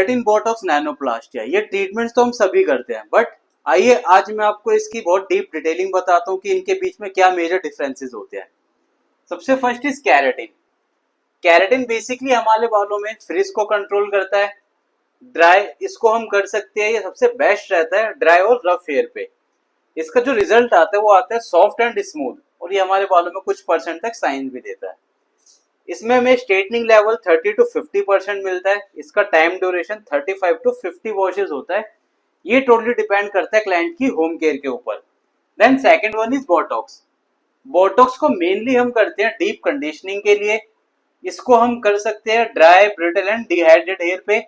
Keratin Botox nanoplastia, ये treatments तो हम सभी करते हैं, बट आइए आज मैं आपको इसकी बहुत डीप डिटेलिंग बताता हूँ कि इनके बीच में क्या मेजर डिफरेंसेस होते हैं। सबसे first is keratin. Keratin basically हमारे बालों में फ्रिज को कंट्रोल करता है। ड्राई इसको हम कर सकते हैं, ये सबसे बेस्ट रहता है ड्राई और रफ हेयर पे। इसका जो रिजल्ट आता है वो आता है सॉफ्ट एंड स्मूथ, और ये हमारे बालों में कुछ परसेंट तक शाइन भी देता है। इसमें हमें स्ट्रेटनिंग लेवल 30 to 50% मिलता है। इसका टाइम ड्यूरेशन 35 to 50 वॉशेस होता है। ये टोटली डिपेंड करता है क्लाइंट की होम केयर के ऊपर। Then second one is botox. Botox को मेनली हम करते हैं डीप कंडीशनिंग के लिए। इसको हम कर सकते हैं dry, brittle and dehydrated hair पे।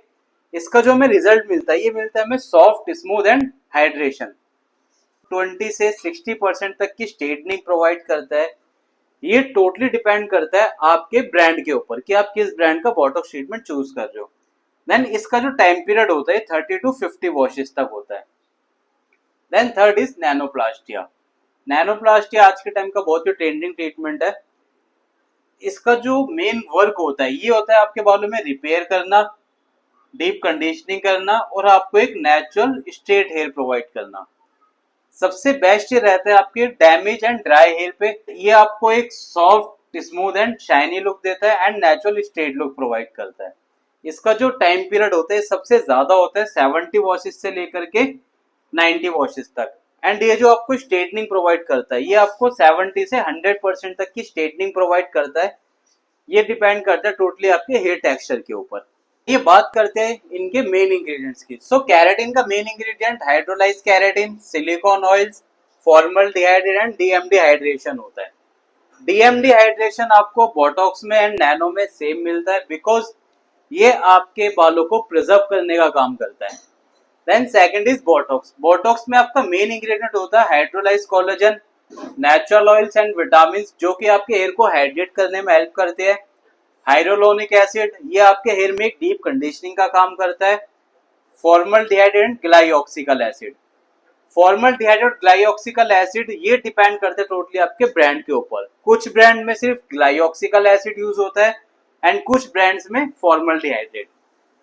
इसका जो हमें रिजल्ट मिलता है, ये मिलता है हमें सॉफ्ट, स्मूथ एंड हाइड्रेशन। 20 से 60% तक की स्ट्रेटनिंग प्रोवाइड करता है। ये टोटली डिपेंड करता है आपके ब्रांड के ऊपर कि आप किस ब्रांड का बोटॉक्स ट्रीटमेंट चूज कर रहे हो। देन इसका जो टाइम पीरियड होता है 30 to 50 वॉशेस तक होता है। Then third is nanoplastia. Nanoplastia आज के टाइम का बहुत ही ट्रेंडिंग ट्रीटमेंट है। इसका जो मेन वर्क होता है, ये होता है आपके बालों में रिपेयर करना, डीप कंडीशनिंग करना और आपको एक नेचुरल स्ट्रेट हेयर प्रोवाइड करना। सबसे बेस्ट ये रहता है आपके डैमेज एंड ड्राई हेयर पे। ये आपको एक soft, smooth and shiny look देता है and natural straight look provide करता है। इसका जो टाइम पीरियड होता है सबसे ज्यादा होता है 70 वॉशेस से लेकर के 90 वॉशेस तक। एंड ये जो आपको स्ट्रेटनिंग प्रोवाइड करता है, ये आपको 70 से 100% तक की स्ट्रेटनिंग प्रोवाइड करता है। ये डिपेंड करता है टोटली आपके हेयर टेक्सचर के ऊपर। ये बात करते हैं इनके मेन इंग्रेडिएंट्स की। सो कैरेटिन का main ingredient hydrolyse keratin, silicon oils, formaldehyde and DMD hydration होता है। डीएमडी हाइड्रेशन आपको बोटॉक्स में एंड नैनो में सेम मिलता है, बिकॉज ये आपके बालों को प्रिजर्व करने का काम करता है। Then second is botox. Botox में आपका मेन इंग्रेडिएंट होता है hydrolysed collagen, natural oils and vitamin, जो कि आपके हेयर को हाइड्रेट करने में हेल्प करते हैं। हाइड्रोलोनिक एसिड, ये आपके हेयर में एक डीप कंडीशनिंग का काम करता है। Formaldehyde and glyoxylic acid. Formaldehyde और ग्लाइऑक्सिकल एसिड ये डिपेंड करते हैं टोटली आपके ब्रांड के ऊपर। कुछ ब्रांड में सिर्फ ग्लाइऑक्सिकल एसिड यूज होता है एंड कुछ ब्रांड्स में formaldehyde.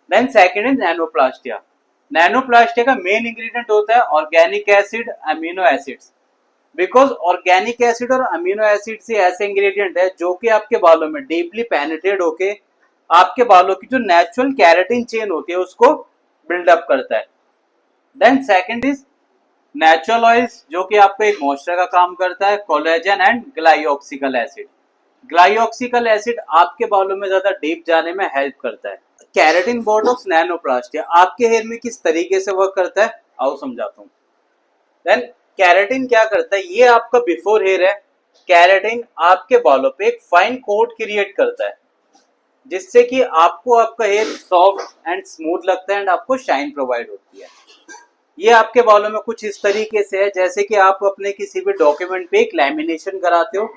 Then second is nanoplastia. Nanoplastia का मेन इंग्रेडिएंट होता है organic acid, amino acids. Because organic acid और अमीनो एसिड से ऐसे इंग्रेडिएंट है जो कि आपके बालों में डीपली पेनिट्रेट होके आपके बालों की जो नेचुरल कैरेटिन चेन होती है उसको बिल्डअप करता है। Then second is natural oils, जो कि आपको एक मॉइस्चर का काम करता है, collagen and glyoxylic acid. Glyoxylic acid आपके बालों में ज्यादा डीप जाने में हेल्प करता है। कैरेटिन बोटॉक्स नैनोप्लास्टिया आपके हेयर में किस तरीके से वर्क करता है आओ समझाता हूँ। देन कैरेटिन क्या करता है, ये आपका बिफोर हेयर है। कैरेटिन आपके बालों पे एक फाइन कोट क्रिएट करता है, जिससे कि आपको आपका हेयर सॉफ्ट एंड स्मूथ लगता है एंड आपको शाइन प्रोवाइड होती है। ये आपके बालों में कुछ इस तरीके से है जैसे कि आप अपने किसी भी डॉक्यूमेंट पे एक लैमिनेशन कराते हो,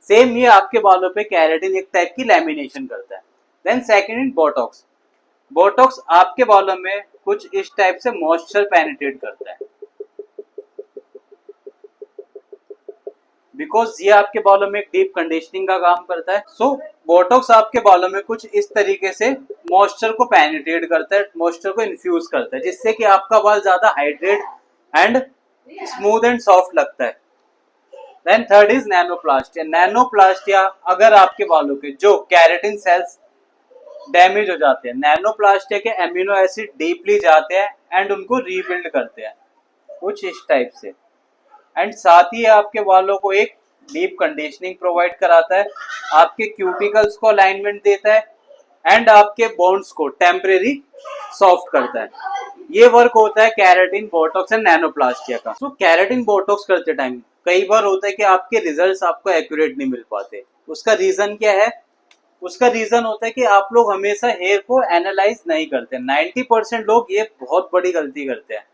सेम ये आपके बालों पे कैरेटिन एक टाइप की लैमिनेशन करता है। Then second in botox. Botox आपके बालों में कुछ इस टाइप से मॉइस्चर पेनिट्रेट करता है, बिकॉज ये आपके बालों में एक डीप कंडीशनिंग का काम करता है। सो बोटॉक्स आपके बालों में कुछ इस तरीके से मॉइस्चर को पेनिट्रेट करता है, मॉइस्चर को इन्फ्यूज करता है, जिससे कि आपका बाल ज्यादा hydrate and smooth and soft लगता है। Then third is nanoplastia. Nanoplastia अगर आपके बालों के जो कैरेटिन सेल्स डैमेज हो जाते हैं, नैनोप्लास्टिया के एमिनो एसिड डीपली जाते हैं एंड उनको रीबिल्ड करते हैं कुछ इस टाइप से। एंड साथ ही आपके बालों को एक डीप कंडीशनिंग प्रोवाइड कराता है, आपके क्यूटिकल्स को अलाइनमेंट देता है एंड आपके बोन्स को टेम्परेरी सॉफ्ट करता है। ये वर्क होता है कैरेटिन बोटॉक्स एंड नैनोप्लास्टिया का। सो कैरेटिन बोटॉक्स करते टाइम कई बार होता है कि आपके रिजल्ट्स आपको एक्यूरेट नहीं मिल पाते। उसका रीजन क्या है? उसका रीजन होता है कि आप लोग हमेशा हेयर को एनालाइज नहीं करते। 90% लोग ये बहुत बड़ी गलती करते हैं।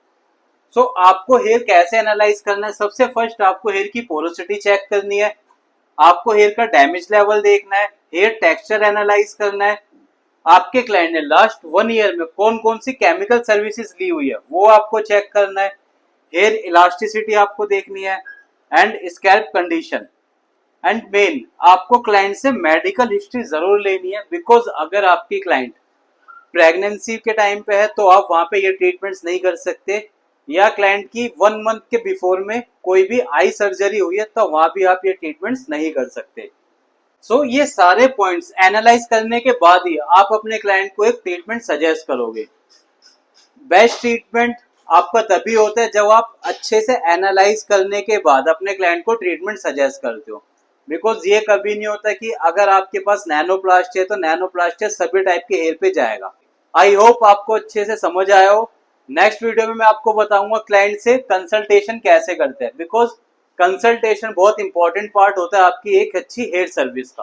सो आपको हेयर कैसे एनालाइज करना है? सबसे फर्स्ट आपको हेयर की पोरोसिटी चेक करनी है, आपको हेयर का डैमेज लेवल देखना है, हेयर टेक्सचर एनालाइज करना है, आपके क्लाइंट ने लास्ट 1 ईयर में कौन कौन सी केमिकल सर्विसेज ली हुई है वो आपको चेक करना है, हेयर इलास्टिसिटी आपको देखनी है and scalp condition. And main आपको क्लाइंट से मेडिकल हिस्ट्री जरूर लेनी है, बिकॉज अगर आपकी क्लाइंट प्रेगनेंसी के टाइम पे है तो आप वहां पे ये ट्रीटमेंट्स नहीं कर सकते, या क्लाइंट की 1 मंथ के बिफोर में कोई भी आई सर्जरी हुई है तो वहां भी आप ये ट्रीटमेंट्स नहीं कर सकते। सो ये सारे पॉइंट्स एनालाइज करने के बाद ही आप अपने क्लाइंट को एक ट्रीटमेंट सजेस्ट करोगे। बेस्ट ट्रीटमेंट आपका तभी होता है जब आप अच्छे से एनालाइज करने के बाद अपने क्लाइंट को ट्रीटमेंट सजेस्ट करते हो। बिकॉज ये कभी नहीं होता कि अगर आपके पास नैनोप्लास्टी है तो नैनोप्लास्टी सभी टाइप के हेयर पे जाएगा। आई होप आपको अच्छे से समझ आया हो। नेक्स्ट वीडियो में मैं आपको बताऊंगा क्लाइंट से कंसल्टेशन कैसे करते हैं, बिकॉज कंसल्टेशन बहुत इंपॉर्टेंट पार्ट होता है आपकी एक अच्छी हेयर सर्विस का।